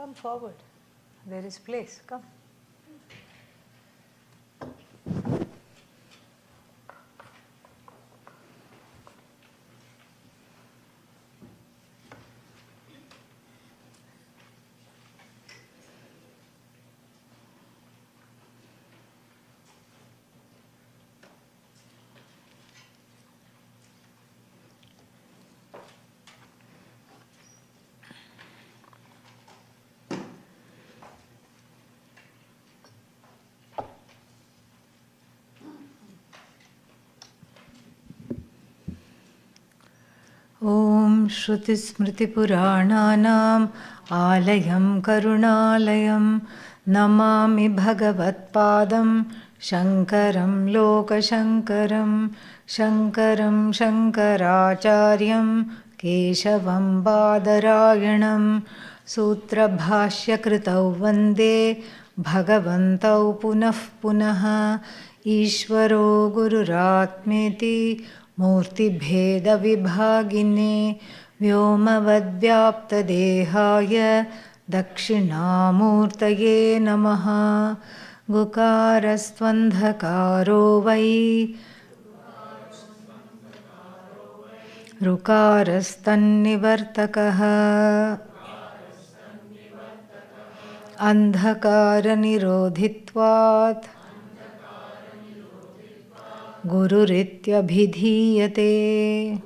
Come forward. There is place. Come. Om Shruti Smriti Purananam Alayam Karunalayam Namami Bhagavat Padam Shankaram Loka Shankaram Shankaram Shankaracharyam Keshavam Badarayanam Sutra Bhashya Kritau Vande Bhagavantau Punah Punaha Ishvaro Gururatmeti Murti Bheda Vibhagine Vyomavadvyaptadehaya Dakshinamurtaye Namaha Gukarastvandhakaro Vai Rukarastanivartakaha Andhakara Nirodhitvat Gururityabhidhiyate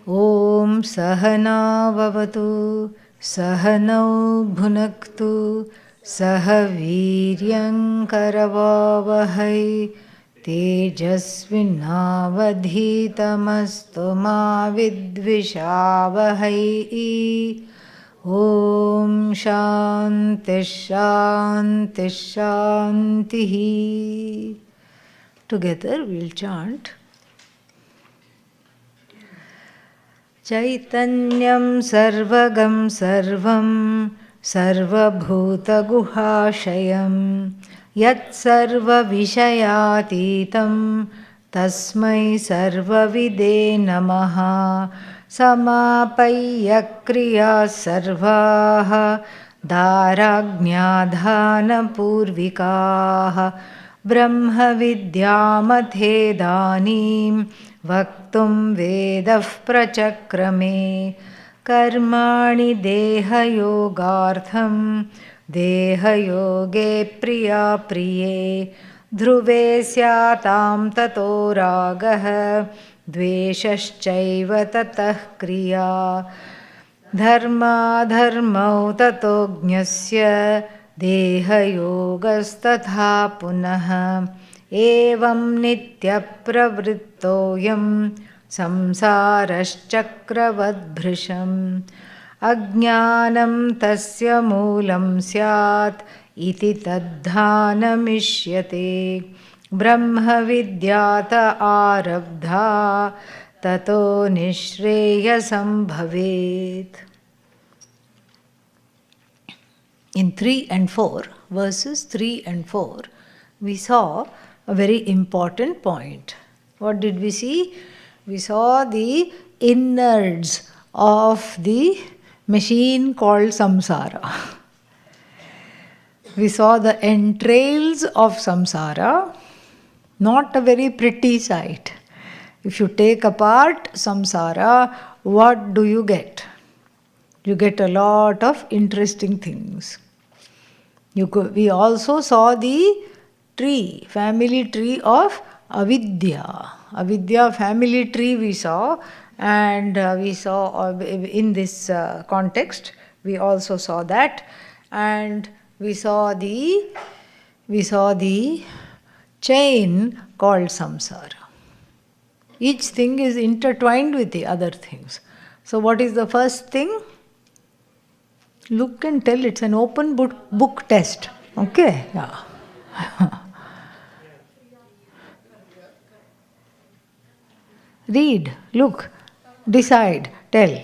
Om Sahana Vavatu Sahanau Bhunaktu Sahaviryam Karavavahai Tejasvinavadhitamastu ma vidvishavahai Om Shanti Shanti Shanti. Together we'll chant Chaitanyam Sarvagam Sarvam Sarvabhuta Guhashayam Yat Sarva Vishayatitam Tasmai Sarvavide Namaha Samapayya Kriya Sarvaha Daragnadhana Purvikaha Brahma Vidyamathe Danim Vaktum Vedah Prachakrame Karmani Deha Yogartham Deha Yoge Priya Priye Dhruve Syatam Tato Ragah Dveshashchaiva Tatah Kriya Dharma Dharmau Tato Jnasya Deha Yogastatha Punaha Evam Nitya Pravrittoyam Samsaraschakravad Ajnanam Tasya Moolam Syat Iti Tadhanamishyate Brahma Vidyata Arabdha Tato Nishreyasam Bhavet. In 3 and 4, verses 3 and 4, we saw a very important point. What did we see? We saw the innards of the machine called samsara. We saw the entrails of samsara, not a very pretty sight. If you take apart samsara, what do you get? You get a lot of interesting things. We also saw the tree, family tree of avidya. Avidya family tree we saw, and we saw in this context, we also saw that, and we saw the chain called samsara. Each thing is intertwined with the other things. So what is the first thing? Look and tell, it's an open book test. Okay? Yeah. Read, look, decide, tell.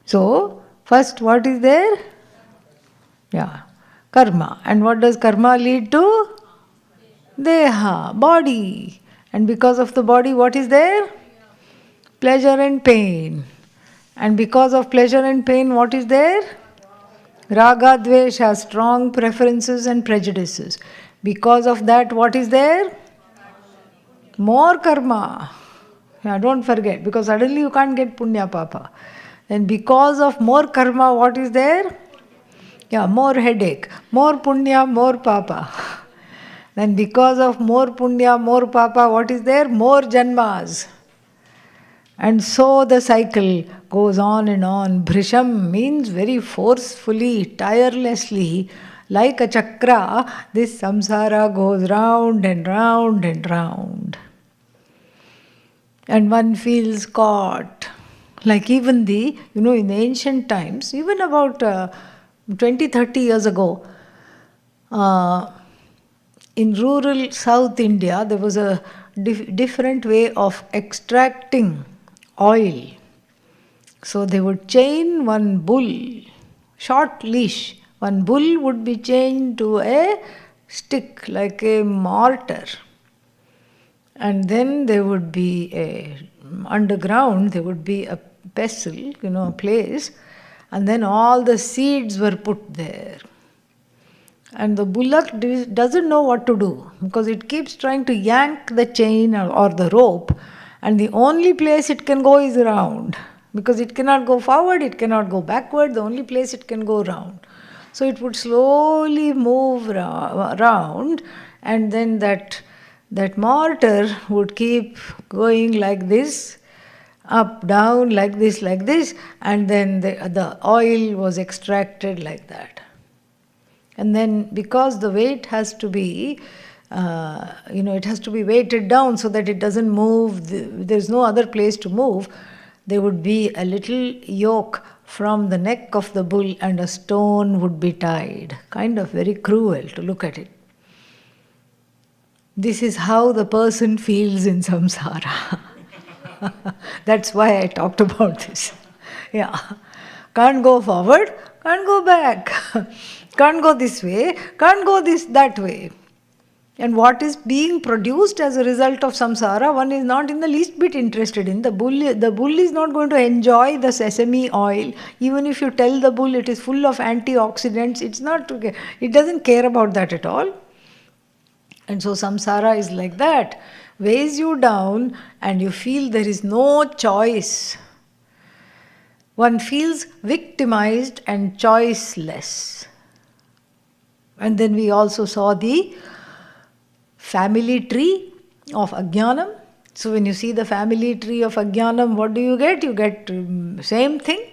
So, first what is there? Yeah, karma. And what does karma lead to? Deha, body. And because of the body, what is there? Pleasure and pain. And because of pleasure and pain, what is there? Raga, dvesha, strong preferences and prejudices. Because of that, what is there? More karma. Yeah, don't forget, because suddenly you can't get punya papa. And because of more karma, what is there? Yeah, more headache, more punya, more papa. Then because of more punya, more papa, what is there? More janmas. And so the cycle goes on and on. Bhrisham means very forcefully, tirelessly, like a chakra, this samsara goes round and round and round. And one feels caught. Like even in the ancient times, even about 20, 30 years ago, in rural South India, there was a different way of extracting oil. So they would chain one bull, short leash. One bull would be chained to a stick like a mortar. And then there would be underground, there would be a pestle, a place, and then all the seeds were put there. And the bullock doesn't know what to do because it keeps trying to yank the chain or the rope, and the only place it can go is around because it cannot go forward, it cannot go backward, the only place it can go round. So it would slowly move around, and then that mortar would keep going like this, up, down, like this, and then the oil was extracted like that. And then because the weight has to be, it has to be weighted down so that it doesn't move, there's no other place to move, there would be a little yoke from the neck of the bull and a stone would be tied. Kind of very cruel to look at it. This is how the person feels in samsara. That's why I talked about this. Yeah. Can't go forward, can't go back. Can't go this way, can't go that way. And what is being produced as a result of samsara, one is not in the least bit interested in. The bull is not going to enjoy the sesame oil. Even if you tell the bull it is full of antioxidants, it doesn't care about that at all. And so samsara is like that. Weighs you down and you feel there is no choice. One feels victimized and choiceless. And then we also saw the family tree of Ajnanam. So when you see the family tree of Ajnanam, what do you get? You get same thing.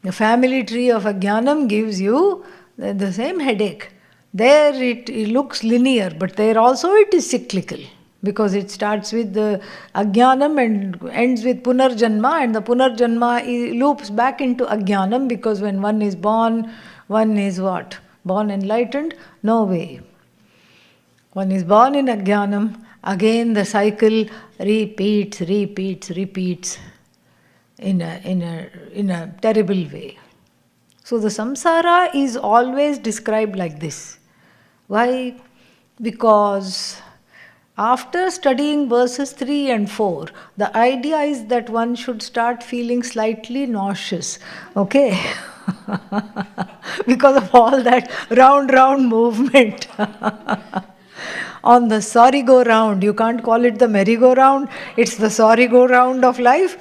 The family tree of Ajnanam gives you the same headache. There it looks linear, but there also it is cyclical. Because it starts with the Ajnanam and ends with Punarjanma, and the Punarjanma loops back into Ajnanam because when one is born, one is what? Born enlightened? No way. One is born in Ajnanam, again the cycle repeats in a terrible way. So the samsara is always described like this. Why? Because after studying verses 3 and 4, the idea is that one should start feeling slightly nauseous. Okay? Because of all that round movement. On the sorry-go-round, you can't call it the merry-go-round, it's the sorry-go-round of life.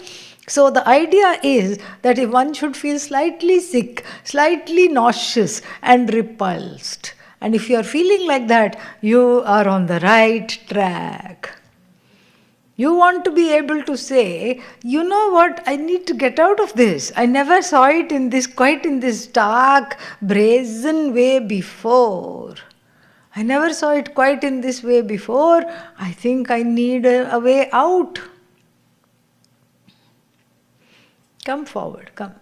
So the idea is that if one should feel slightly sick, slightly nauseous and repulsed, and if you are feeling like that, you are on the right track. You want to be able to say, you know what, I need to get out of this. I never saw it quite in this stark, brazen way before. I never saw it quite in this way before. I think I need a way out. Come forward, come.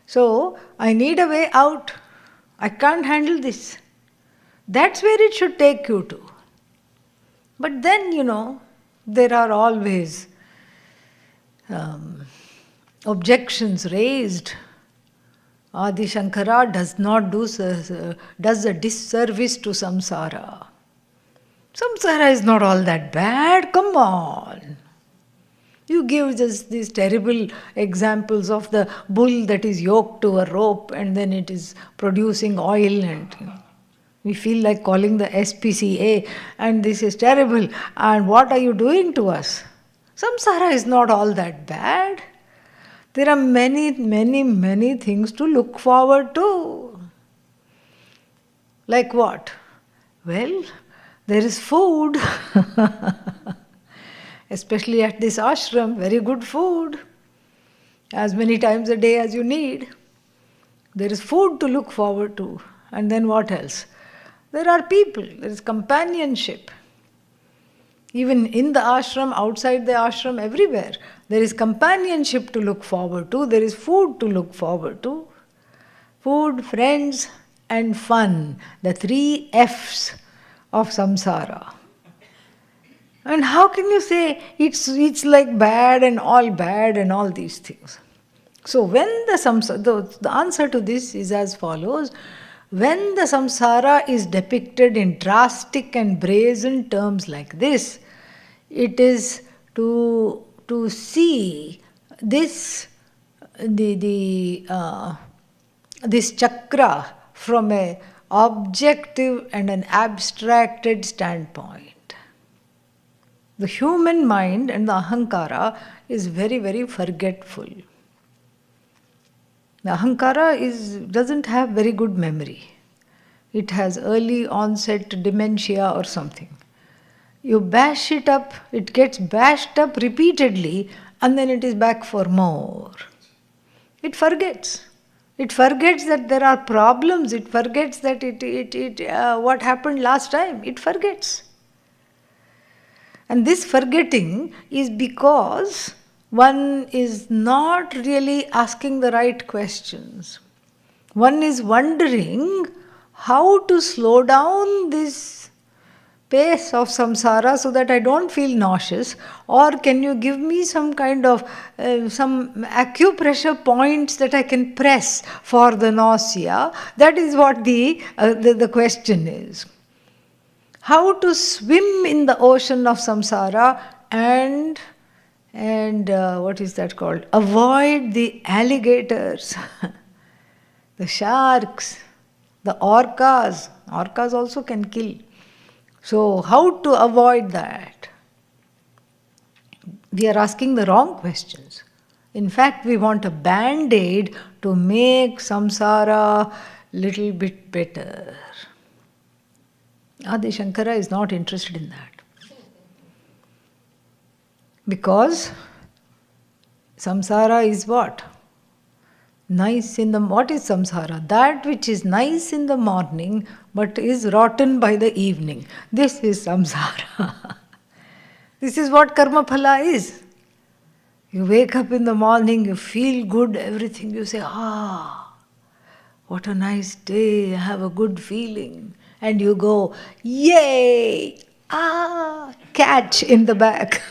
So, I need a way out. I can't handle this. That's where it should take you to. But then, there are always objections raised. Adi Shankara does a disservice to samsara. Samsara is not all that bad, come on. You give just these terrible examples of the bull that is yoked to a rope and then it is producing oil, and we feel like calling the SPCA, and this is terrible, and what are you doing to us? Samsara is not all that bad. There are many, many, many things to look forward to. Like what? Well, there is food. Especially at this ashram, very good food. As many times a day as you need. There is food to look forward to. And then what else? There are people, there is companionship. Even in the ashram, outside the ashram, everywhere, there is companionship to look forward to. There is food to look forward to. Food, friends, and fun. The 3 F's of samsara. And how can you say it's like bad and all these things? So when the answer to this is as follows. When the samsara is depicted in drastic and brazen terms like this, it is to see this this chakra from an objective and an abstracted standpoint. The human mind and the ahankara is very, very forgetful. The ahankara doesn't have very good memory. It has early onset dementia or something. You bash it up, it gets bashed up repeatedly, and then it is back for more. It forgets. It forgets that there are problems. It forgets that what happened last time. It forgets. And this forgetting is because one is not really asking the right questions. One is wondering how to slow down this pace of samsara so that I don't feel nauseous, or can you give me some kind of some acupressure points that I can press for the nausea? That is what the question is. How to swim in the ocean of samsara and what is that called? Avoid the alligators, the sharks, the orcas. Orcas also can kill. So how to avoid that? We are asking the wrong questions. In fact, we want a band-aid to make samsara little bit better. Adi Shankara is not interested in that. Because samsara is what? What is samsara? That which is nice in the morning but is rotten by the evening. This is samsara. This is what karma phala is. You wake up in the morning, you feel good, everything, you say, what a nice day, I have a good feeling. And you go, yay, catch in the back.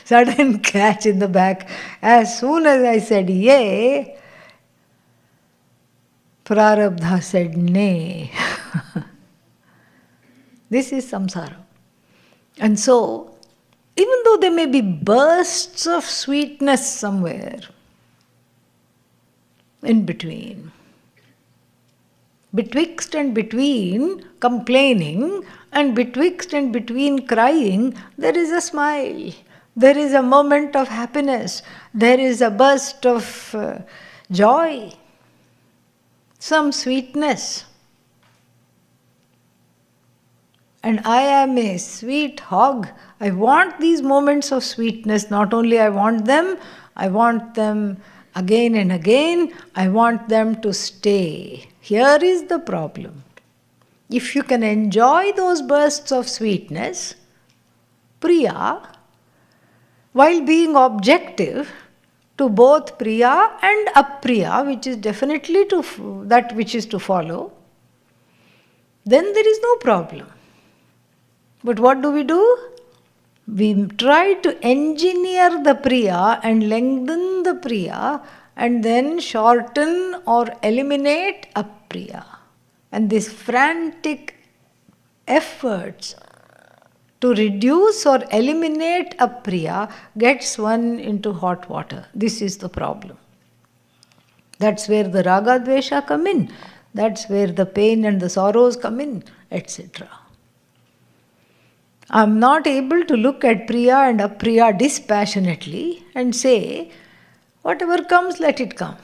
Sudden catch in the back. As soon as I said yay, Prarabdha said nay. This is samsara. And so, even though there may be bursts of sweetness somewhere in between, betwixt and between complaining and betwixt and between crying, there is a smile. There is a moment of happiness. There is a burst of joy. Some sweetness. And I am a sweet hog. I want these moments of sweetness. Not only I want them again and again. I want them to stay. Here is the problem. If you can enjoy those bursts of sweetness, Priya, while being objective to both Priya and Apriya, which is definitely that which is to follow, then there is no problem. But what do? We try to engineer the Priya and lengthen the Priya and then shorten or eliminate Apriya. And these frantic efforts To reduce or eliminate apriya gets one into hot water. This is the problem. That's where the raga dvesha come in. That's where the pain and the sorrows come in, etc. I'm not able to look at priya and apriya dispassionately and say, whatever comes, let it come.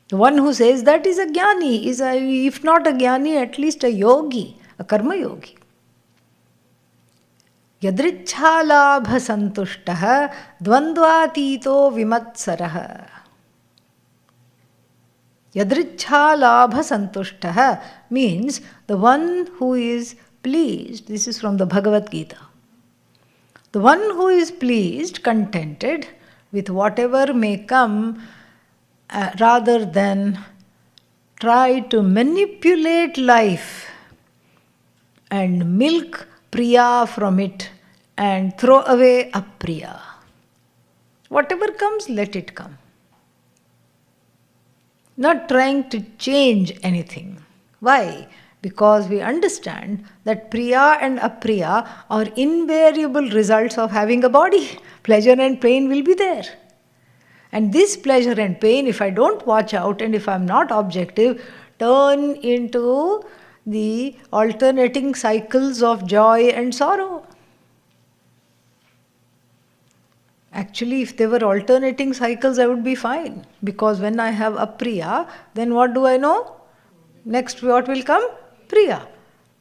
The one who says that is a jnani, if not a jnani, at least a yogi, a karma yogi. Yadrichhalabha santushtah dvandvatito vimatsarah. Yadrichhalabha santushtah means the one who is pleased. This is from the Bhagavad Gita. The one who is pleased, contented with whatever may come, rather than try to manipulate life and milk priya from it and throw away apriya. Whatever comes, let it come. Not trying to change anything. Why? Because we understand that priya and apriya are invariable results of having a body. Pleasure and pain will be there. And this pleasure and pain, if I don't watch out and if I'm not objective, turn into the alternating cycles of joy and sorrow. Actually, if they were alternating cycles, I would be fine. Because when I have apriya, then what do I know? Next, what will come? Priya.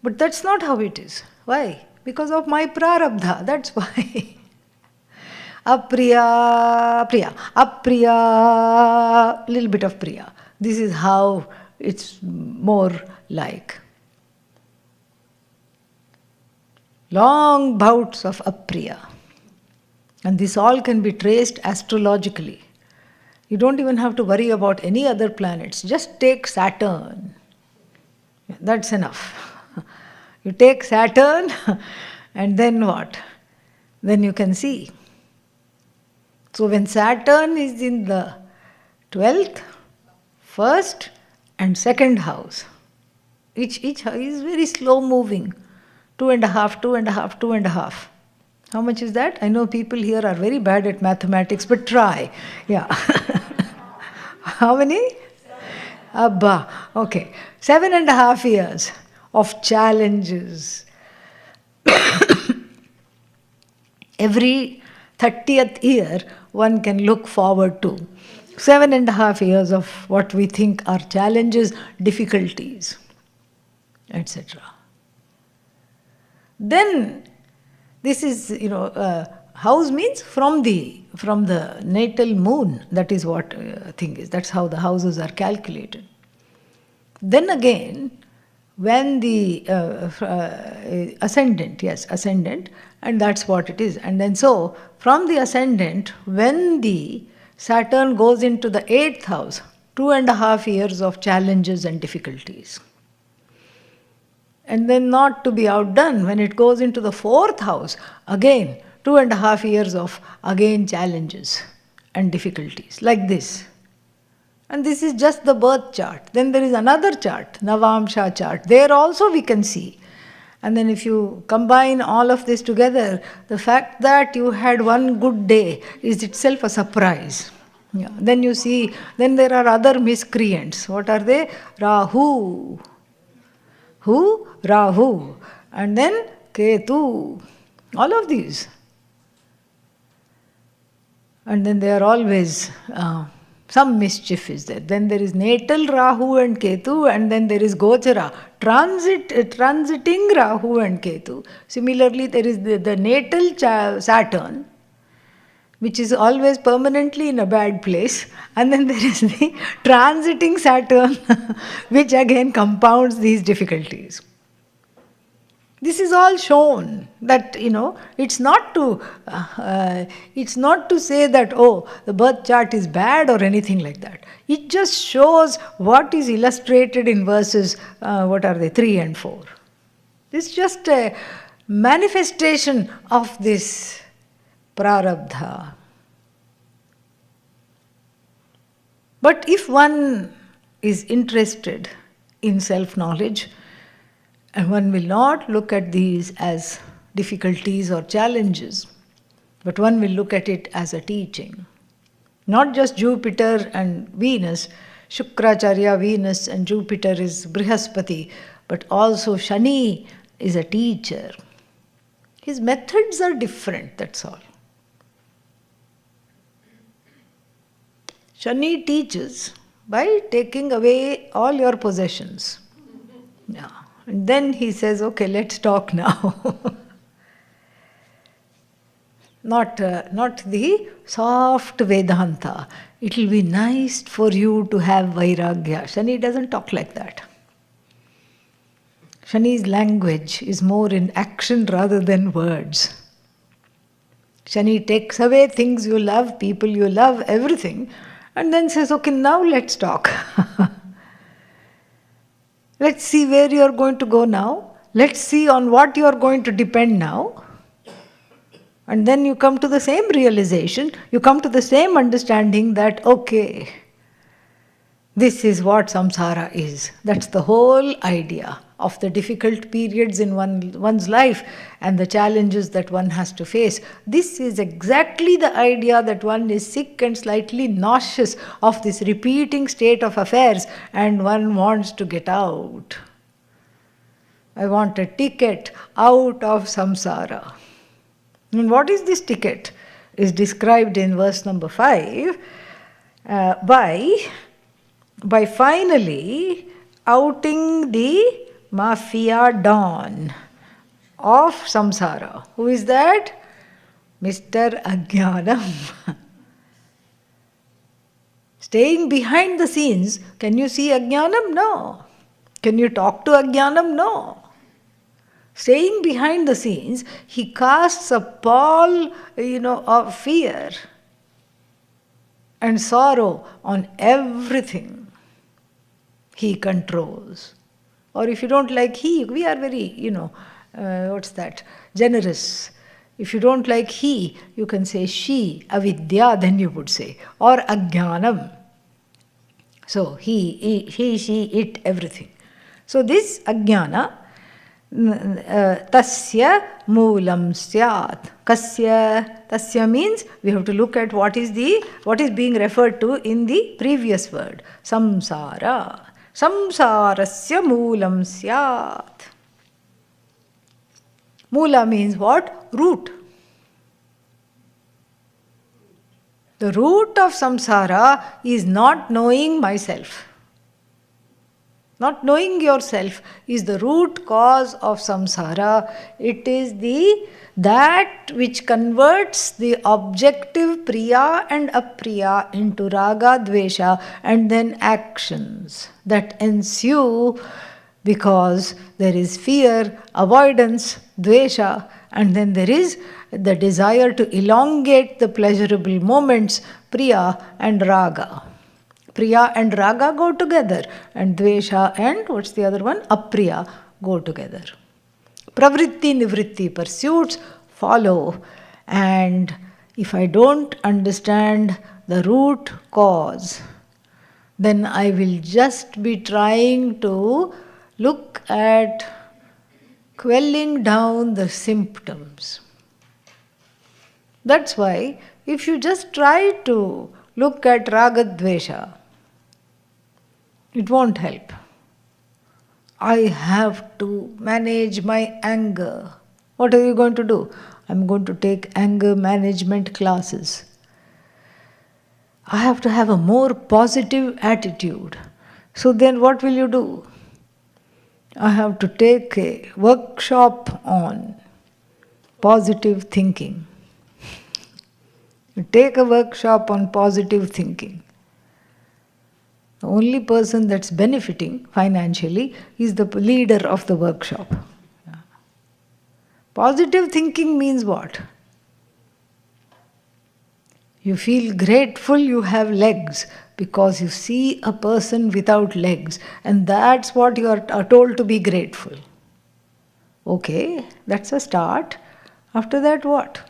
But that's not how it is. Why? Because of my prarabdha. That's why. Apriya, priya, apriya, little bit of priya. This is how it's more like. Long bouts of apriya. And this all can be traced astrologically. You don't even have to worry about any other planets. Just take Saturn. That's enough. You take Saturn and then what? Then you can see. So when Saturn is in the 12th, 1st and 2nd house, each is very slow moving. 2.5, 2.5, 2.5. How much is that? I know people here are very bad at mathematics, but try. Yeah. How many? Abba. Okay. 7.5 years of challenges. Every 30th year, one can look forward to 7.5 years of what we think are challenges, difficulties, etc. Then, this is, house means from the natal moon. That is what thing is. That's how the houses are calculated. Then again, when the ascendant, and that's what it is. And then so, from the ascendant, when the Saturn goes into the 8th house, 2.5 years of challenges and difficulties. And then not to be outdone, when it goes into the 4th house, again, 2.5 years of, again, challenges and difficulties, like this. And this is just the birth chart. Then there is another chart, Navamsha chart. There also we can see. And then if you combine all of this together, the fact that you had one good day is itself a surprise. Yeah. Then you see, then there are other miscreants. What are they? Rahu. Who? Rahu. And then Ketu. All of these. And then they are always... some mischief is there. Then there is natal Rahu and Ketu, and then there is Gochara, transiting Rahu and Ketu. Similarly, there is the natal Saturn, which is always permanently in a bad place, and then there is the transiting Saturn, which again compounds these difficulties. This is all shown that, it's not to say that, the birth chart is bad or anything like that. It just shows what is illustrated in verses, 3 and 4. This is just a manifestation of this prarabdha. But if one is interested in self-knowledge, and one will not look at these as difficulties or challenges. But one will look at it as a teaching. Not just Jupiter and Venus, Shukracharya, Venus and Jupiter is Brihaspati, but also Shani is a teacher. His methods are different, that's all. Shani teaches by taking away all your possessions. Yeah. And then he says, okay, let's talk now. Not the soft Vedanta. It will be nice for you to have Vairagya. Shani doesn't talk like that. Shani's language is more in action rather than words. Shani takes away things you love, people you love, everything, and then says, okay, now let's talk. Let's see where you are going to go now. Let's see on what you are going to depend now. And then you come to the same realization, you come to the same understanding that, okay, this is what samsara is. That's the whole idea of the difficult periods in one's life and the challenges that one has to face. This is exactly the idea that one is sick and slightly nauseous of this repeating state of affairs and one wants to get out. I want a ticket out of samsara. And what is this ticket? Is described in verse number 5 by finally outing the mafia don of samsara. Who is that? Mr. Ajnanam. Staying behind the scenes, can you see Ajnanam? No. Can you talk to Ajnanam? No. Staying behind the scenes, he casts a pall, of fear and sorrow on everything he controls. Or if you don't like we are very, generous. If you don't like he, you can say she, avidya, then you would say. Or ajnanam. So he, she, it, everything. So this ajnana, tasya moolam syat. Tasya means we have to look at what is being referred to in the previous word. Samsara. Samsarasya moolam syat. Moola means what? Root. The root of samsara is not knowing myself. Not knowing yourself is the root cause of samsara. It is that which converts the objective priya and apriya into raga, dvesha, and then actions that ensue because there is fear, avoidance, dvesha, and then there is the desire to elongate the pleasurable moments, priya and raga. Priya and raga go together, and dvesha and what's the other one? Apriya go together. Pravritti, nivritti, pursuits follow, and if I don't understand the root cause, then I will just be trying to look at quelling down the symptoms. That's why if you just try to look at raga dvesha, it won't help. I have to manage my anger. What are you going to do? I'm going to take anger management classes. I have to have a more positive attitude. So then what will you do? I have to take a workshop on positive thinking. You take a workshop on positive thinking. The only person that's benefiting financially is the leader of the workshop. Positive thinking means what? You feel grateful you have legs because you see a person without legs, and that's what you are told to be grateful. Okay, that's a start. After that, what?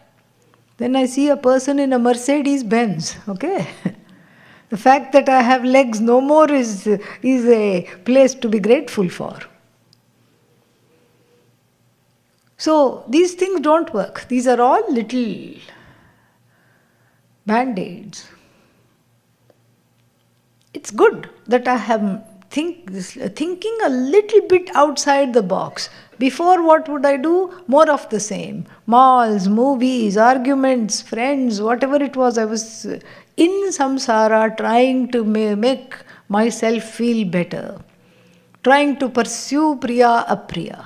Then I see a person in a Mercedes Benz. Okay. The fact that I have legs no more is a place to be grateful for. So these things don't work. These are all little band-aids. It's good that I am thinking a little bit outside the box. Before, what would I do? More of the same. Malls, movies, arguments, friends, whatever it was, I was in samsara trying to make myself feel better, trying to pursue priya apriya.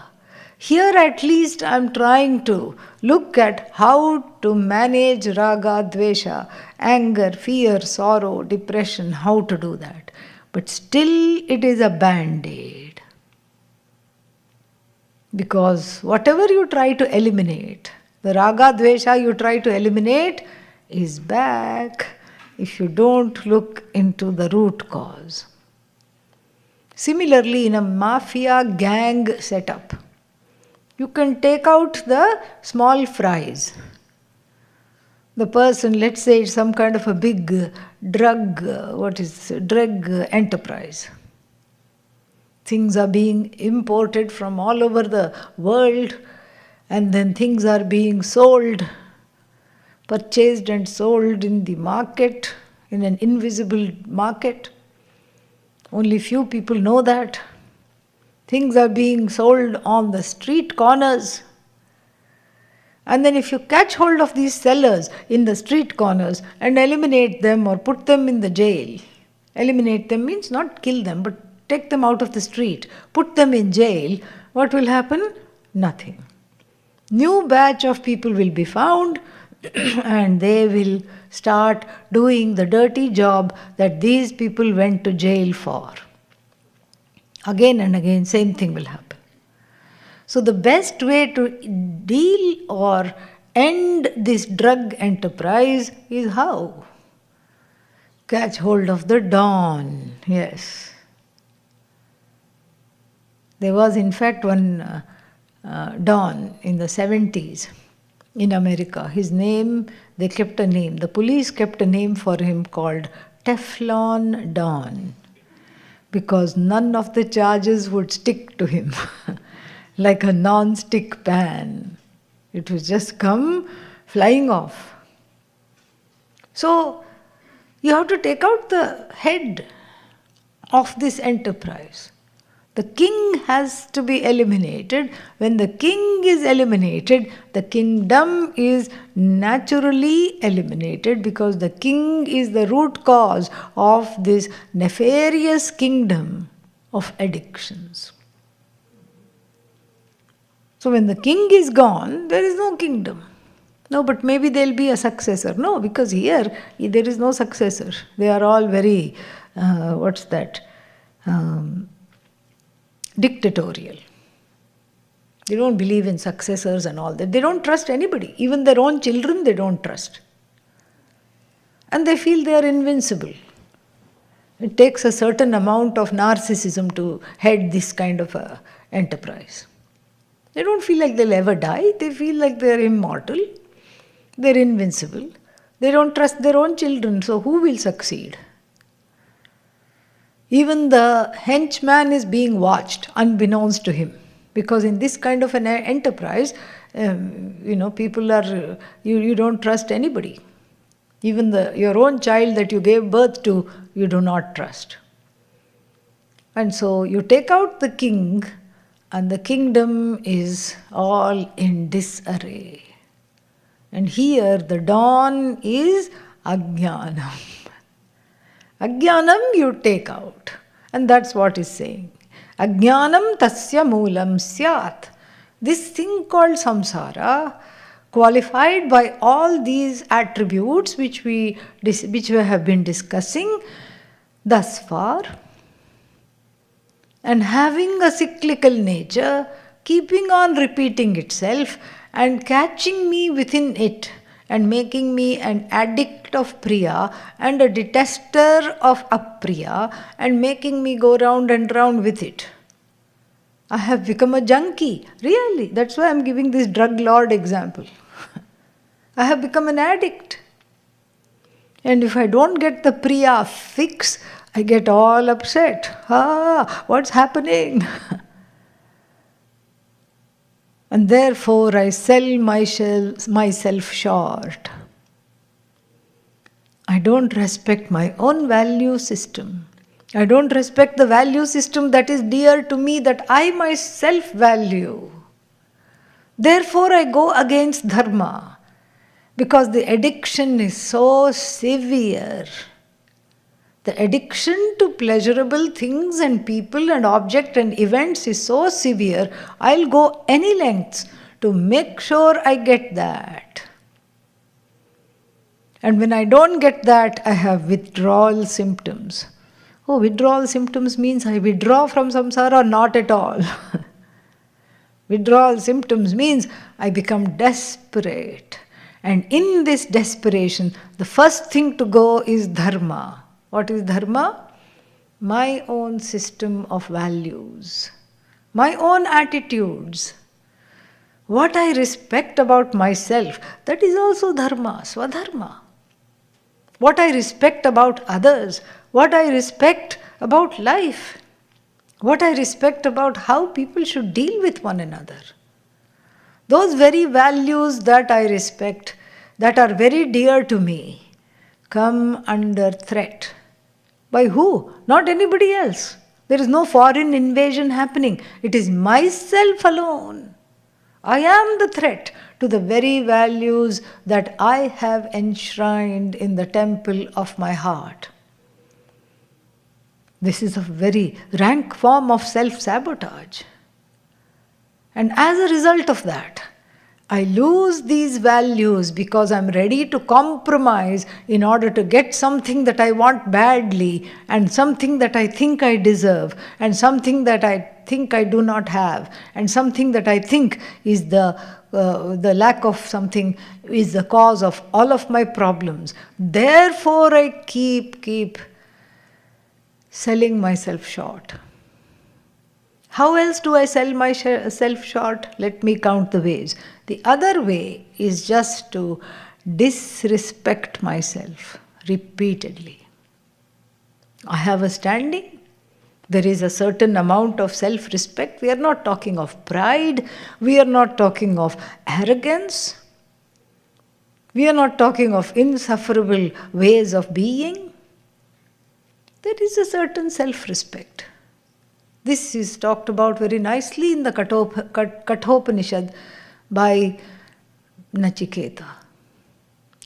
Here at least I am trying to look at how to manage raga, dvesha, anger, fear, sorrow, depression, how to do that. But still it is a band-aid. Because whatever you try to eliminate, the raga, dvesha you try to eliminate is back if you don't look into the root cause. Similarly, in a mafia gang setup, you can take out the small fries. The person, let's say it's some kind of a big drug enterprise. Things are being imported from all over the world, and then things are being sold, purchased and sold in the market, in an invisible market. Only few people know that. Things are being sold on the street corners. And then if you catch hold of these sellers in the street corners and eliminate them or put them in the jail, eliminate them means not kill them, but take them out of the street, put them in jail, what will happen? Nothing. New batch of people will be found and they will start doing the dirty job that these people went to jail for. Again and again, same thing will happen. So the best way to deal or end this drug enterprise is how? Catch hold of the dawn. Yes. There was in fact one Don in the 70s in America. His name, they kept a name. The police kept a name for him called Teflon Don, because none of the charges would stick to him like a non-stick pan. It would just come flying off. So you have to take out the head of this enterprise. The king has to be eliminated. When the king is eliminated, the kingdom is naturally eliminated, because the king is the root cause of this nefarious kingdom of addictions. So when the king is gone, there is no kingdom. No, but maybe there will be a successor. No, because here there is no successor. They are all very, dictatorial. They don't believe in successors and all that. They don't trust anybody. Even their own children they don't trust. And they feel they are invincible. It takes a certain amount of narcissism to head this kind of a enterprise. They don't feel like they'll ever die. They feel like they're immortal. They're invincible. They don't trust their own children. So who will succeed? Even the henchman is being watched unbeknownst to him. Because in this kind of an enterprise, people are, you don't trust anybody. Even your own child that you gave birth to, you do not trust. And so you take out the king, and the kingdom is all in disarray. And here the dawn is ajnanam. Ajnanam you take out. And that's what is saying. Ajnanam tasya moolam syat. This thing called samsara, qualified by all these attributes which we have been discussing thus far, and having a cyclical nature, keeping on repeating itself and catching me within it and making me an addict of priya and a detester of apriya and making me go round and round with it. I have become a junkie. Really, that's why I'm giving this drug lord example. I have become an addict. And if I don't get the priya fix, I get all upset. What's happening? And therefore I sell myself short. I don't respect my own value system. I don't respect the value system that is dear to me, that I myself value. Therefore I go against dharma, because the addiction is so severe. The addiction to pleasurable things and people and objects and events is so severe, I'll go any lengths to make sure I get that. And when I don't get that, I have withdrawal symptoms. Oh, withdrawal symptoms means I withdraw from samsara? Not at all. Withdrawal symptoms means I become desperate. And in this desperation, the first thing to go is dharma. What is dharma? My own system of values, my own attitudes. What I respect about myself, that is also dharma, swadharma. What I respect about others, what I respect about life, what I respect about how people should deal with one another. Those very values that I respect, that are very dear to me, come under threat. By who? Not anybody else. There is no foreign invasion happening. It is myself alone. I am the threat to the very values that I have enshrined in the temple of my heart. This is a very rank form of self-sabotage. And as a result of that, I lose these values because I'm ready to compromise in order to get something that I want badly, and something that I think I deserve, and something that I think I do not have, and something that I think is the lack of something is the cause of all of my problems. Therefore, I keep selling myself short. How else do I sell myself short? Let me count the ways. The other way is just to disrespect myself repeatedly. I have a standing. There is a certain amount of self-respect. We are not talking of pride. We are not talking of arrogance. We are not talking of insufferable ways of being. There is a certain self-respect. This is talked about very nicely in the Kathopanishad by Nachiketa,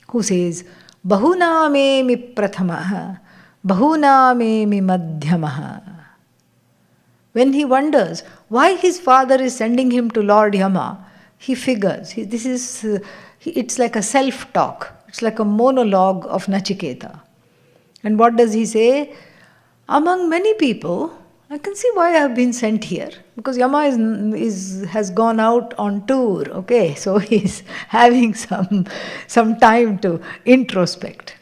who says, Bahunamemi prathamaha, bahunamemi madhyamaha. When he wonders why his father is sending him to Lord Yama, he figures, it's like a self-talk, it's like a monologue of Nachiketa. And what does he say? Among many people, I can see why I have been sent here, because Yama has gone out on tour, okay? So he's having some time to introspect.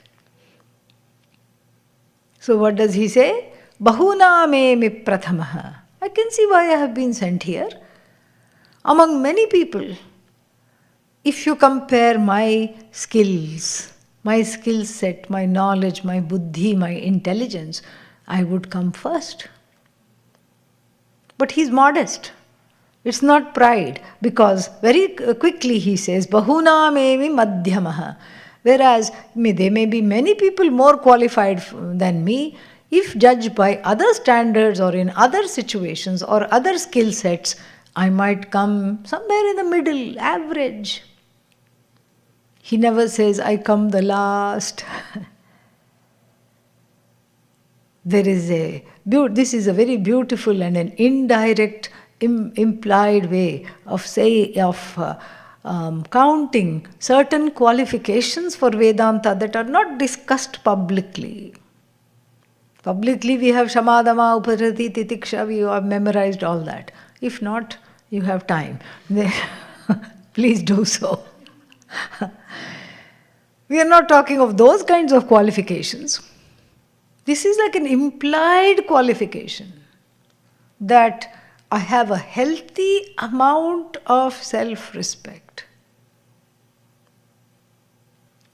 So what does he say? Bahunamemi prathamaha. I can see why I have been sent here. Among many people, if you compare my skills, my skill set, my knowledge, my buddhi, my intelligence, I would come first. But he's modest. It's not pride, because very quickly he says, Bahunamemi madhyamaha. Whereas there may be many people more qualified than me. If judged by other standards or in other situations or other skill sets, I might come somewhere in the middle, average. He never says, I come the last. This is a very beautiful and an indirect, implied way of counting certain qualifications for Vedanta that are not discussed publicly. Publicly we have Shamadama, Upadesha, Titiksha, we have memorized all that. If not, you have time. Please do so. We are not talking of those kinds of qualifications. This is like an implied qualification that I have a healthy amount of self-respect.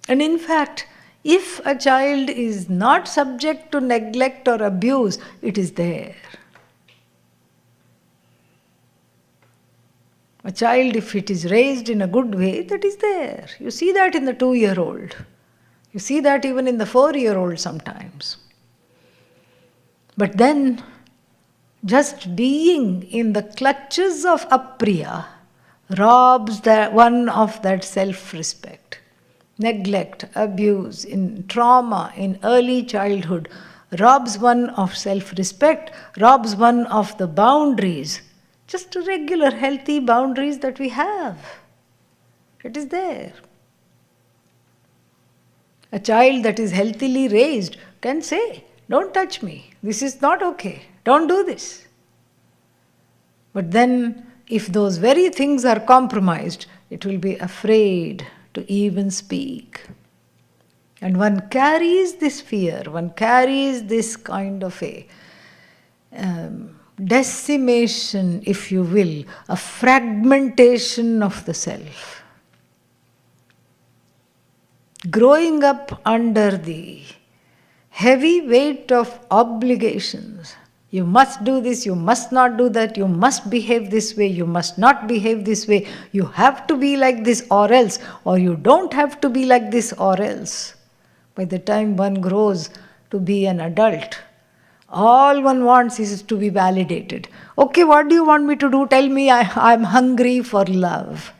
And in fact, if a child is not subject to neglect or abuse, it is there. A child, if it is raised in a good way, that is there. You see that in the 2-year-old. You see that even in the 4-year-old sometimes. But then, just being in the clutches of apriya robs one of that self-respect. Neglect, abuse, in trauma, in early childhood, robs one of self-respect, robs one of the boundaries, just regular healthy boundaries that we have. It is there. A child that is healthily raised can say, "Don't touch me, this is not okay, don't do this." But then, if those very things are compromised, it will be afraid to even speak. And one carries this fear, one carries this kind of a decimation, if you will, a fragmentation of the self. Growing up under the heavy weight of obligations. You must do this, you must not do that, you must behave this way, you must not behave this way, you have to be like this or else, or you don't have to be like this or else. By the time one grows to be an adult, all one wants is to be validated. Okay, what do you want me to do? Tell me, I'm hungry for love.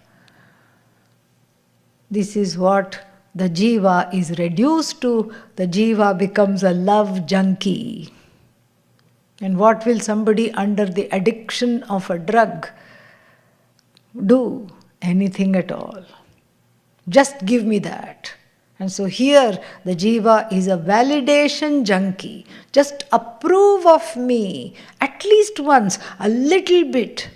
This is what the jiva is reduced to. The jiva becomes a love junkie. And what will somebody under the addiction of a drug do? Anything at all. Just give me that. And so here the jiva is a validation junkie. Just approve of me at least once, a little bit.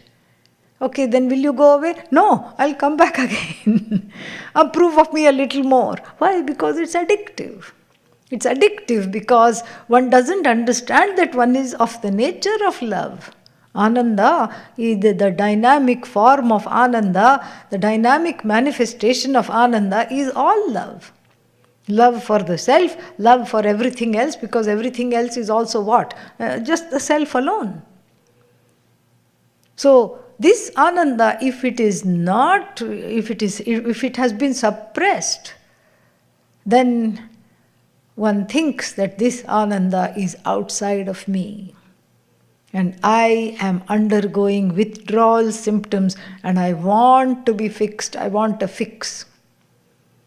Okay, then will you go away? No, I'll come back again. Approve of me a little more. Why? Because it's addictive. It's addictive because one doesn't understand that one is of the nature of love. Ananda, the dynamic form of Ananda, the dynamic manifestation of Ananda is all love. Love for the self, love for everything else, because everything else is also what? Just the self alone. So, this Ananda, if it has been suppressed, then one thinks that this Ananda is outside of me. And I am undergoing withdrawal symptoms and I want to be fixed. I want a fix.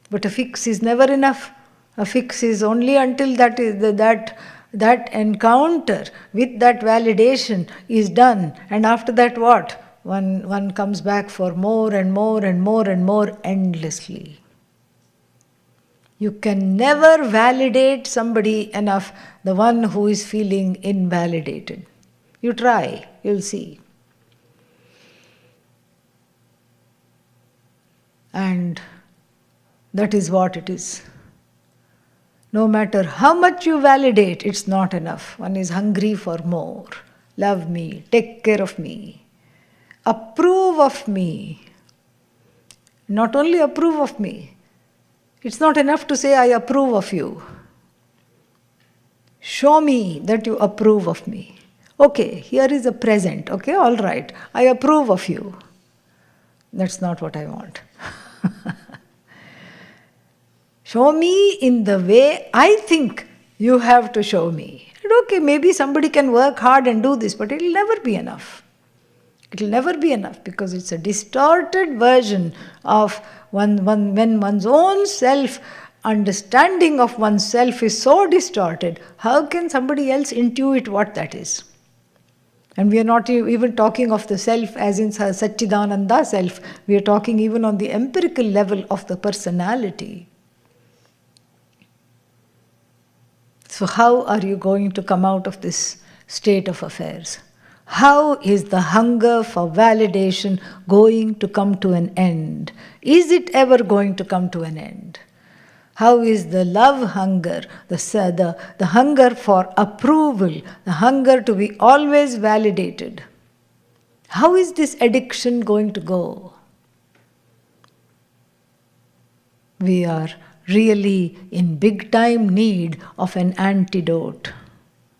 But a fix is never enough. A fix is only until that encounter with that validation is done. And after that what? One comes back for more and more and more and more endlessly. You can never validate somebody enough, the one who is feeling invalidated. You try, you'll see. And that is what it is. No matter how much you validate, it's not enough. One is hungry for more. Love me, take care of me, approve of me. Not only approve of me, it's not enough to say, I approve of you. Show me that you approve of me. Okay, here is a present. Okay, all right. I approve of you. That's not what I want. Show me in the way I think you have to show me. And okay, maybe somebody can work hard and do this, but it will never be enough. It will never be enough because it's a distorted version of when one's own self, understanding of oneself is so distorted, how can somebody else intuit what that is? And we are not even talking of the self as in Satchidananda self. We are talking even on the empirical level of the personality. So how are you going to come out of this state of affairs? How is the hunger for validation going to come to an end? Is it ever going to come to an end? How is the love hunger, the hunger for approval, the hunger to be always validated? How is this addiction going to go? We are really in big time need of an antidote.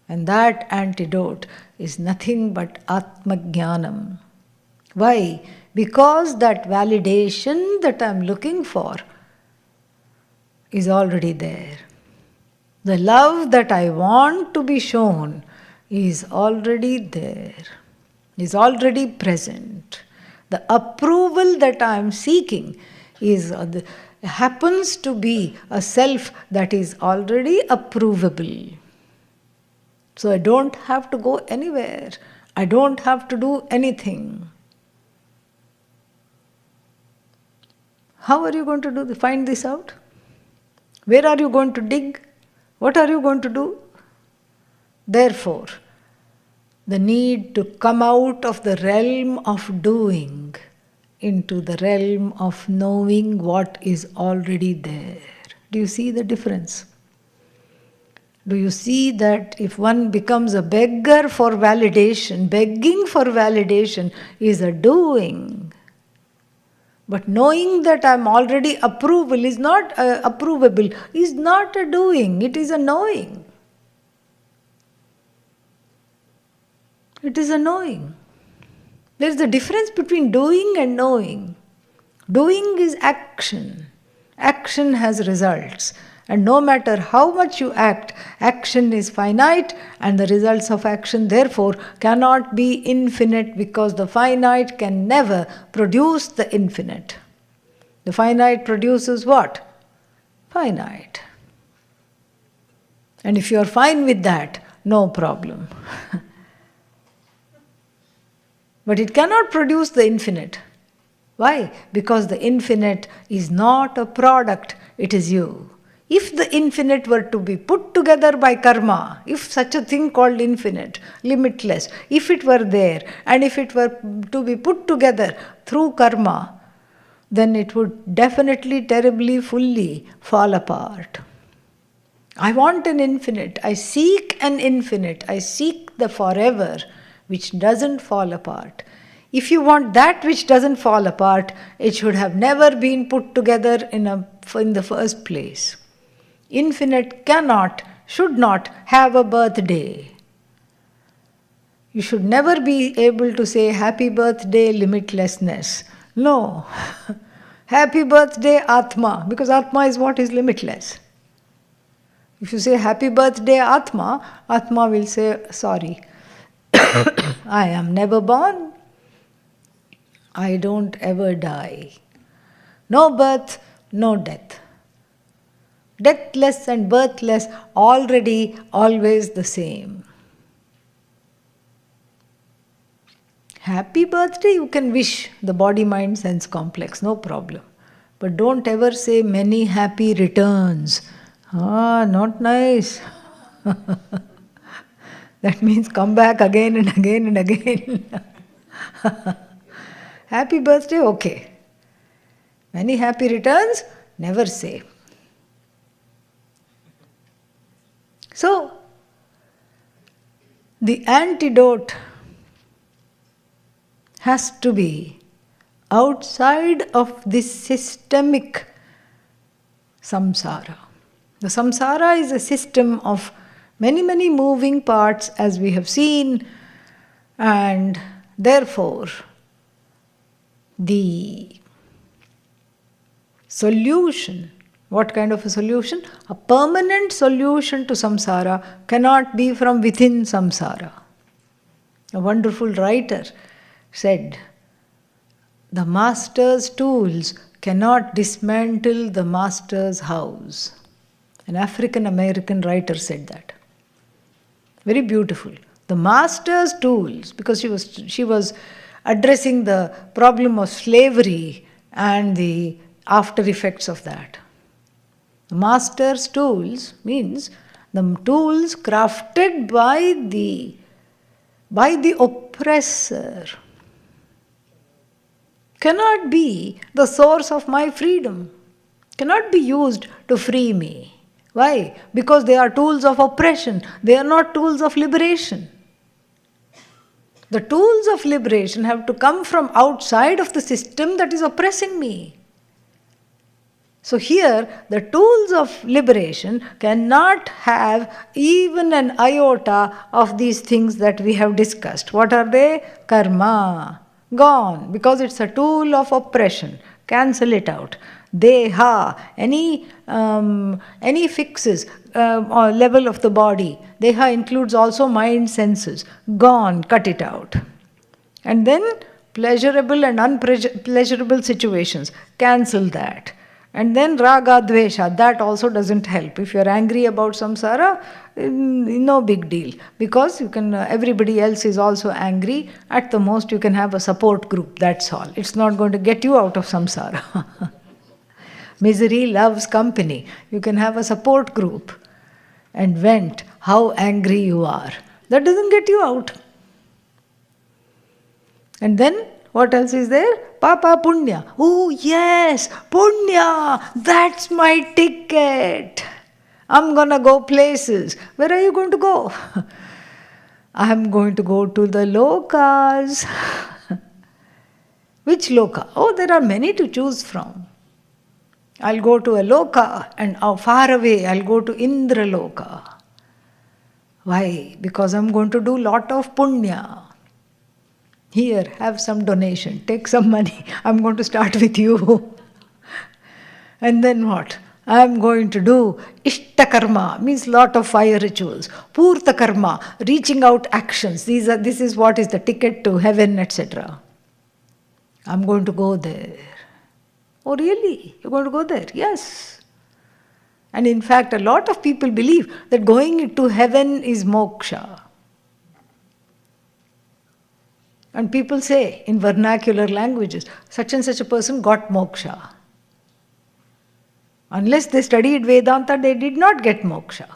And that antidote is nothing but Atma Jnanam. Why? Because that validation that I'm looking for is already there. The love that I want to be shown is already there, is already present. The approval that I am seeking happens to be a self that is already approvable. So I don't have to go anywhere. I don't have to do anything. How are you going to find this out? Where are you going to dig? What are you going to do? Therefore, the need to come out of the realm of doing into the realm of knowing what is already there. Do you see the difference? Do you see that if one becomes a beggar for validation, begging for validation is a doing. But knowing that I am already approvable is not approvable, is not a doing, it is a knowing. It is a knowing. There is a difference between doing and knowing. Doing is action. Action has results. And no matter how much you act, action is finite, and the results of action therefore cannot be infinite, because the finite can never produce the infinite. The finite produces what? Finite. And if you are fine with that, no problem. But it cannot produce the infinite. Why? Because the infinite is not a product, it is you. If the infinite were to be put together by karma, if such a thing called infinite, limitless, if it were there, and if it were to be put together through karma, then it would definitely, terribly, fully fall apart. I want an infinite. I seek an infinite. I seek the forever, which doesn't fall apart. If you want that which doesn't fall apart, it should have never been put together in the first place. Infinite cannot, should not have a birthday. You should never be able to say happy birthday limitlessness. No. Happy birthday Atma, because Atma is what is limitless. If you say happy birthday Atma, Atma will say, sorry, I am never born. I don't ever die. No birth, no death. Deathless and birthless, already, always the same. Happy birthday, you can wish the body, mind, sense complex, no problem. But don't ever say many happy returns. Not nice. That means come back again and again and again. Happy birthday, okay. Many happy returns, never say. So, the antidote has to be outside of this systemic samsara. The samsara is a system of many, many moving parts, as we have seen, and therefore the solution, what kind of a solution? A permanent solution to samsara cannot be from within samsara. A wonderful writer said, the master's tools cannot dismantle the master's house. An African American writer said that. Very beautiful. The master's tools, because she was addressing the problem of slavery and the after effects of that. The master's tools means the tools crafted by the oppressor cannot be the source of my freedom, cannot be used to free me. Why? Because they are tools of oppression, they are not tools of liberation. The tools of liberation have to come from outside of the system that is oppressing me. So here, the tools of liberation cannot have even an iota of these things that we have discussed. What are they? Karma. Gone, because it's a tool of oppression. Cancel it out. Deha, any fixes or level of the body. Deha includes also mind senses. Gone, cut it out. And then pleasurable and unpleasurable situations. Cancel that. And then raga dvesha, that also doesn't help. If you're angry about samsara, no big deal. Because you can, everybody else is also angry. At the most, you can have a support group, that's all. It's not going to get you out of samsara. Misery loves company. You can have a support group and vent how angry you are. That doesn't get you out. And then what else is there? Papa Punya. Oh, yes, Punya, that's my ticket. I'm gonna go places. Where are you going to go? I'm going to go to the lokas. Which loka? Oh, there are many to choose from. I'll go to a loka, and far away I'll go to Indra loka. Why? Because I'm going to do lot of punya. Here, have some donation, take some money. I'm going to start with you. And then what? I'm going to do Ishta karma, means lot of fire rituals. Purta karma, reaching out actions. This is what is the ticket to heaven, etc. I'm going to go there. Oh, really? You're going to go there? Yes. And in fact, a lot of people believe that going to heaven is moksha. And people say in vernacular languages, such and such a person got moksha. Unless they studied Vedanta, they did not get moksha.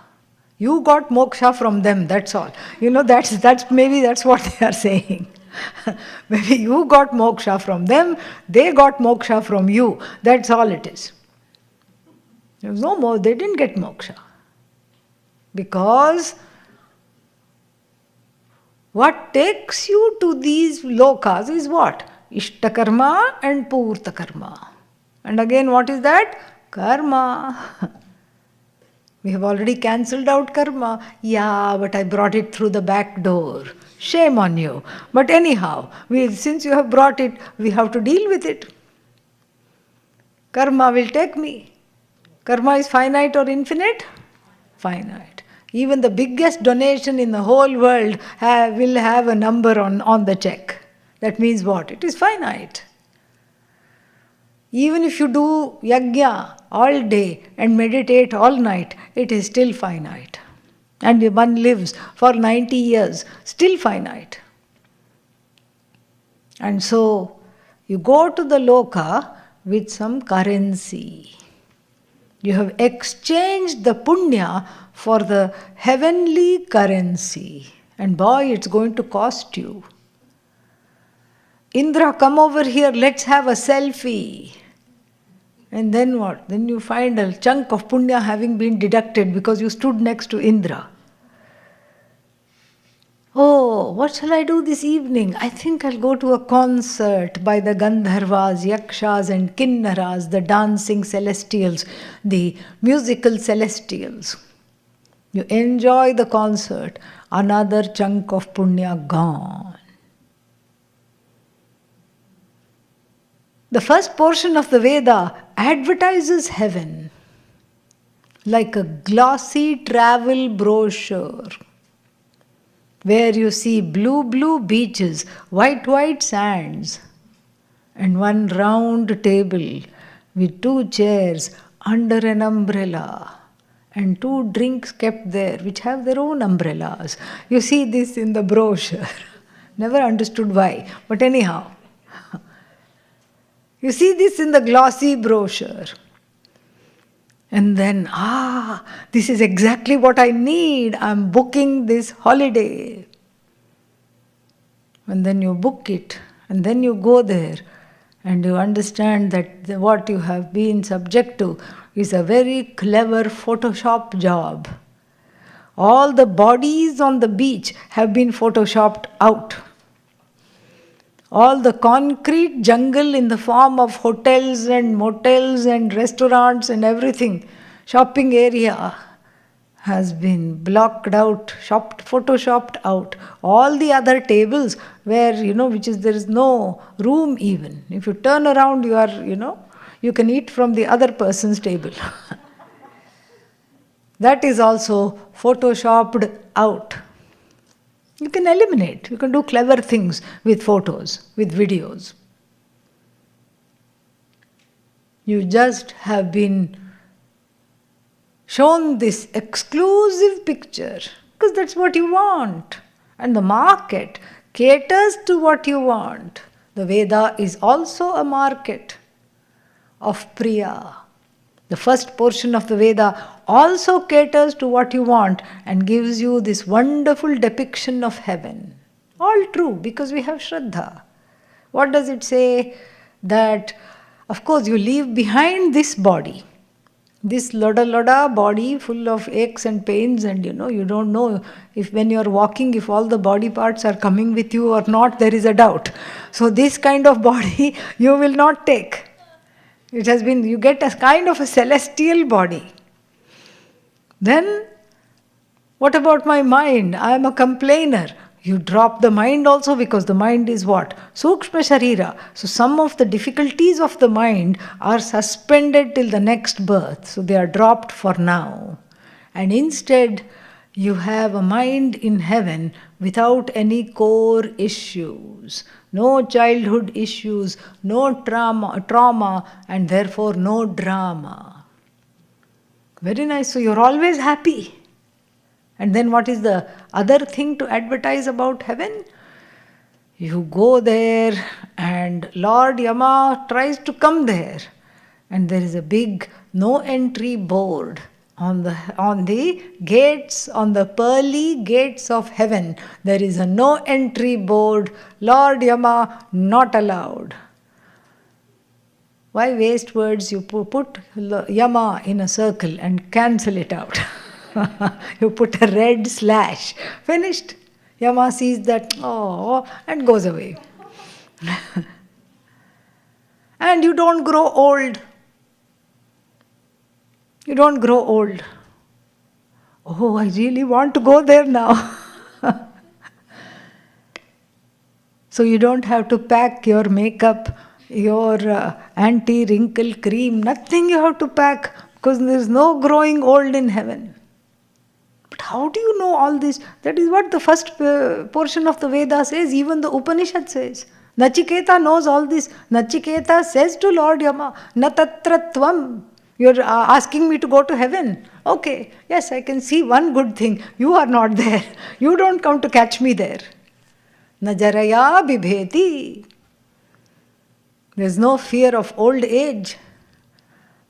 You got moksha from them, that's all. That's what they are saying. Maybe you got moksha from them, they got moksha from you. That's all it is. There was no more, they didn't get moksha. Because what takes you to these lokas is what? Ishta karma and purta karma. And again, what is that? Karma. We have already cancelled out karma. Yeah, but I brought it through the back door. Shame on you. But anyhow, since you have brought it, we have to deal with it. Karma will take me. Karma is finite or infinite? Finite. Even the biggest donation in the whole world will have a number on the check. That means what? It is finite. Even if you do yajna all day and meditate all night, it is still finite. And one lives for 90 years, still finite. And so, you go to the loka with some currency. You have exchanged the punya for the heavenly currency. And boy, it's going to cost you. Indra, come over here, let's have a selfie. And then what? Then you find a chunk of punya having been deducted because you stood next to Indra. Oh, what shall I do this evening? I think I'll go to a concert by the Gandharvas, Yakshas and Kinnaras, the dancing celestials, the musical celestials. You enjoy the concert, another chunk of punya gone. The first portion of the Veda advertises heaven like a glossy travel brochure where you see blue beaches, white sands, and one round table with 2 chairs under an umbrella and 2 drinks kept there which have their own umbrellas. You see this in the brochure. Never understood why, but anyhow. You see this in the glossy brochure. And then, this is exactly what I need. I'm booking this holiday. And then you book it. And then you go there. And you understand that what you have been subject to is a very clever Photoshop job. All the bodies on the beach have been Photoshopped out. All the concrete jungle in the form of hotels and motels and restaurants and everything, shopping area, has been blocked out, photoshopped out. All the other tables where, there is no room even. If you turn around, you can eat from the other person's table. That is also photoshopped out. You can eliminate. You can do clever things with photos, with videos. You just have been shown this exclusive picture because that's what you want. And the market caters to what you want. The Veda is also a market of Priya. The first portion of the Veda also caters to what you want and gives you this wonderful depiction of heaven. All true, because we have Shraddha. What does it say? That, of course, you leave behind this body. This loda body full of aches and pains, and you don't know if when you're walking, if all the body parts are coming with you or not, there is a doubt. So this kind of body you will not take. You get a kind of a celestial body. Then, what about my mind? I am a complainer. You drop the mind also, because the mind is what? Sukshma Sharira. So some of the difficulties of the mind are suspended till the next birth. So they are dropped for now. And instead, you have a mind in heaven without any core issues. No childhood issues, no trauma, and therefore no drama. Very nice. So you're always happy. And then what is the other thing to advertise about heaven? You go there and Lord Yama tries to come there. And there is a big no entry board on the gates, on the pearly gates of heaven. There is a no entry board. Lord Yama not allowed. Why waste words? You put Yama in a circle and cancel it out. You put a red slash. Finished. Yama sees that, and goes away. And you don't grow old. You don't grow old. Oh, I really want to go there now. So you don't have to pack your makeup, your anti-wrinkle cream, nothing you have to pack, because there is no growing old in heaven. But how do you know all this? That is what the first portion of the Veda says, even the Upanishad says. Nachiketa knows all this. Nachiketa says to Lord Yama, Na tatra tvam. You're asking me to go to heaven. Okay, yes, I can see one good thing. You are not there. You don't come to catch me there. Najaraya bibheti. There is no fear of old age.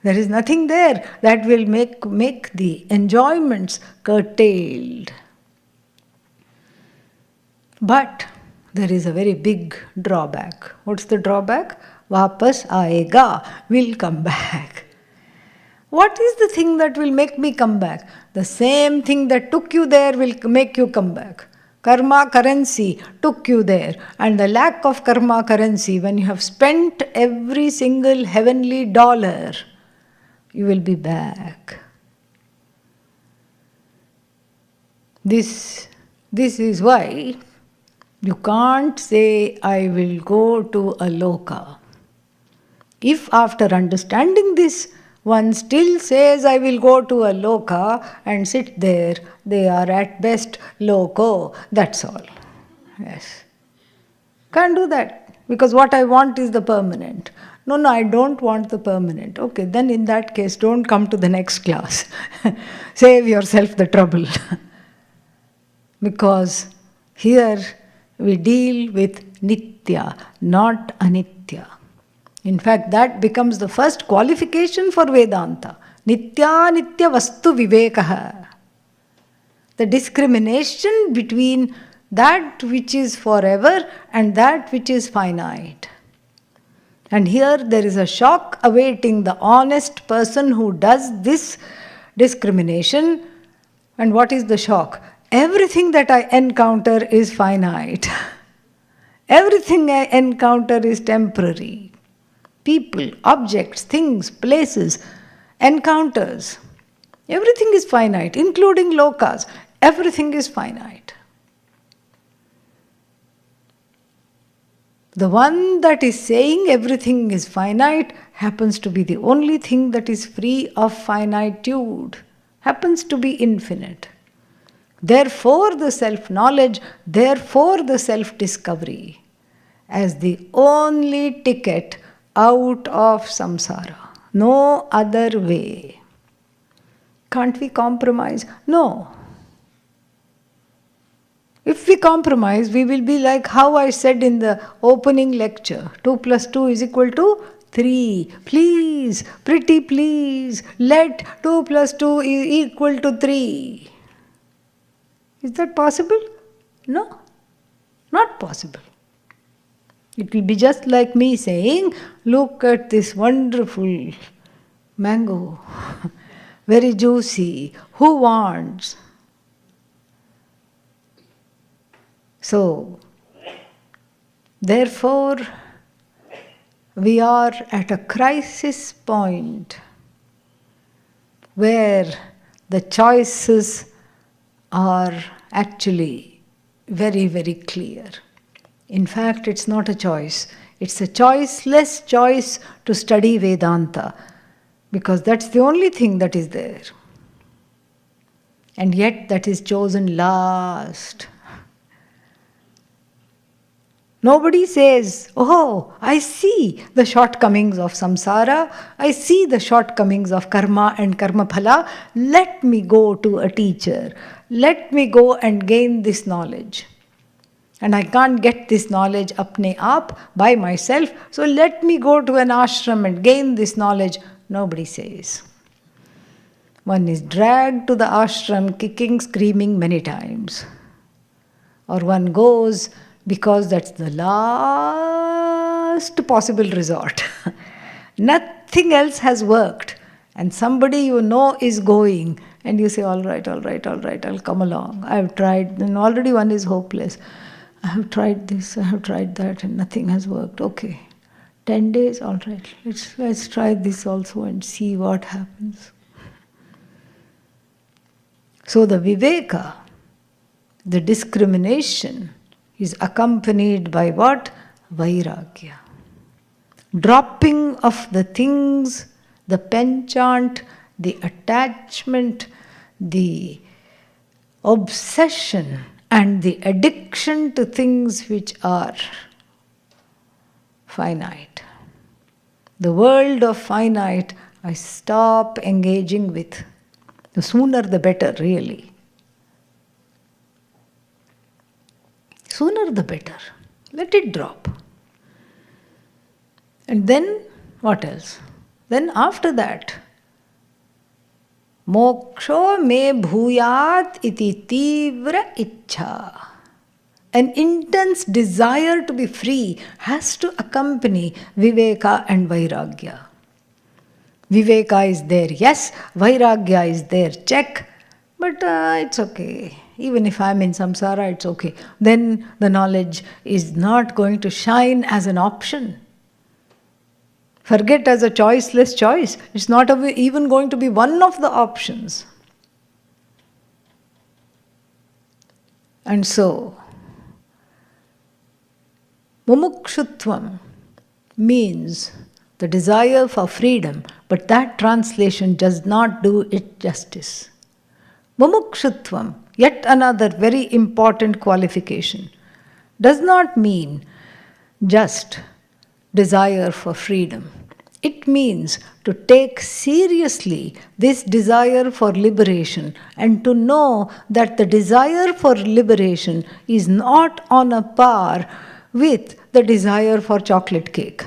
There is nothing there that will make the enjoyments curtailed. But there is a very big drawback. What's the drawback? Vapas aega, will come back. What is the thing that will make me come back? The same thing that took you there will make you come back. Karma currency took you there. And the lack of karma currency, when you have spent every single heavenly dollar, you will be back. This is why you can't say, I will go to a loka. If after understanding this, one still says, I will go to a loka and sit there, they are at best loco. That's all. Yes. Can't do that. Because what I want is the permanent. No, I don't want the permanent. Okay, then in that case, don't come to the next class. Save yourself the trouble. Because here we deal with nitya, not anitya. In fact, that becomes the first qualification for Vedanta. Nitya nitya vastu vivekaha. The discrimination between that which is forever and that which is finite. And here there is a shock awaiting the honest person who does this discrimination. And what is the shock? Everything that I encounter is finite. Everything I encounter is temporary. People, objects, things, places, encounters. Everything is finite, including lokas. Everything is finite. The one that is saying everything is finite happens to be the only thing that is free of finitude, happens to be infinite. Therefore, the self-knowledge, therefore, the self-discovery as the only ticket out of samsara. No other way. Can't we compromise? No. If we compromise, we will be like how I said in the opening lecture. 2 plus 2 is equal to 3. Please, pretty please, let 2 plus 2 is equal to 3. Is that possible? No, not possible. It will be just like me saying, look at this wonderful mango, very juicy, who wants? So, therefore, we are at a crisis point where the choices are actually very, very clear. In fact, it's not a choice. It's a choiceless choice to study Vedanta, because that's the only thing that is there. And yet that is chosen last. Nobody says, oh, I see the shortcomings of samsara, I see the shortcomings of karma and karma phala, let me go to a teacher, let me go and gain this knowledge. And I can't get this knowledge apne aap, by myself, so let me go to an ashram and gain this knowledge. Nobody says. One is dragged to the ashram kicking, screaming many times. Or one goes because that's the last possible resort. Nothing else has worked. And somebody you know is going. And you say, all right, I'll come along. I've tried. And already one is hopeless. I have tried this, I have tried that, and nothing has worked. Okay, 10 days, all right. Let's try this also and see what happens. So the viveka, the discrimination, is accompanied by what? Vairagya. Dropping of the things, the penchant, the attachment, the obsession, and the addiction to things which are finite. The world of finite, I stop engaging with. The sooner the better, really. Sooner the better. Let it drop. And then, what else? Then after that, moksho me bhuyat iti tivra ichha. An intense desire to be free has to accompany viveka and vairagya. Viveka is there, yes. Vairagya is there, check. But it's okay. Even if I'm in samsara, it's okay. Then the knowledge is not going to shine as an option. Forget as a choiceless choice. It's not even going to be one of the options. And so, mumukshutvam means the desire for freedom, but that translation does not do it justice. Mumukshutvam, yet another very important qualification, does not mean just desire for freedom. It means to take seriously this desire for liberation and to know that the desire for liberation is not on a par with the desire for chocolate cake.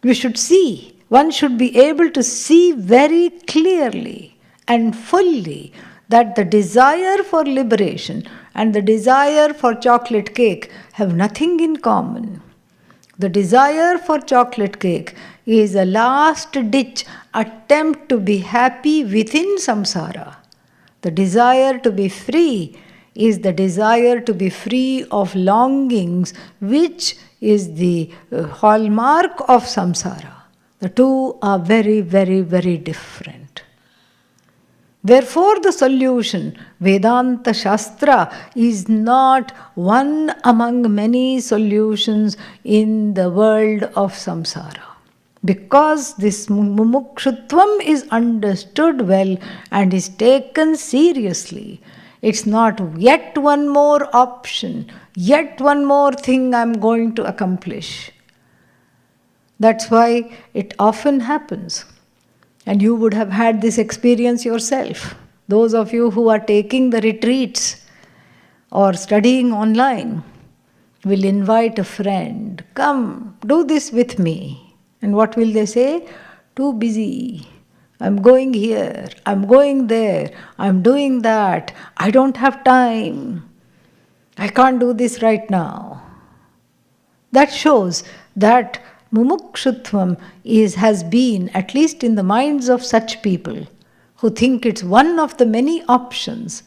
We should see, one should be able to see very clearly and fully that the desire for liberation and the desire for chocolate cake have nothing in common. The desire for chocolate cake is a last-ditch attempt to be happy within samsara. The desire to be free is the desire to be free of longings, which is the hallmark of samsara. The two are very, very, very different. Therefore, the solution, Vedanta Shastra, is not one among many solutions in the world of samsara. Because this mumukshutvam is understood well and is taken seriously. It's not yet one more option, yet one more thing I'm going to accomplish. That's why it often happens. And you would have had this experience yourself. Those of you who are taking the retreats or studying online will invite a friend, come, do this with me. And what will they say? Too busy. I'm going here, I'm going there, I'm doing that, I don't have time. I can't do this right now. That shows that mumukshutvam has been, at least in the minds of such people who think it's one of the many options.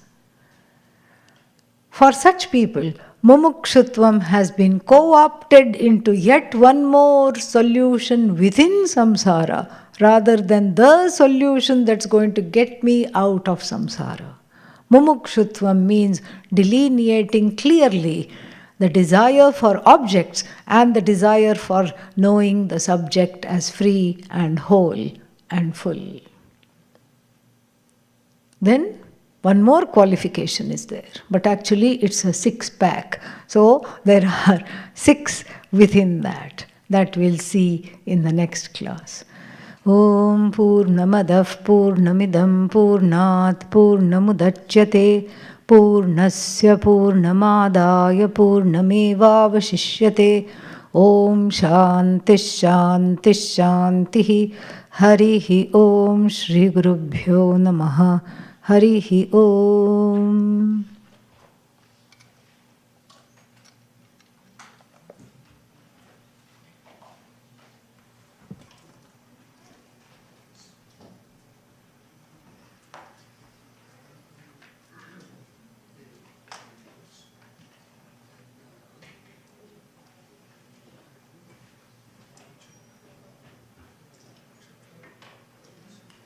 For such people, mumukshutvam has been co-opted into yet one more solution within samsara rather than the solution that's going to get me out of samsara. Mumukshutvam means delineating clearly the desire for objects and the desire for knowing the subject as free and whole and full. Then one more qualification is there, but actually it's a 6-pack. So there are 6 within that we'll see in the next class. Om Purnamadav Purnamidam Purnat Purnamudachyate Purnasya Purnamadaya Purnamevavashishyate. Om Shanti Shanti Shanti. Harihi Om Shri Gurubhyo Namaha. Harihi Om.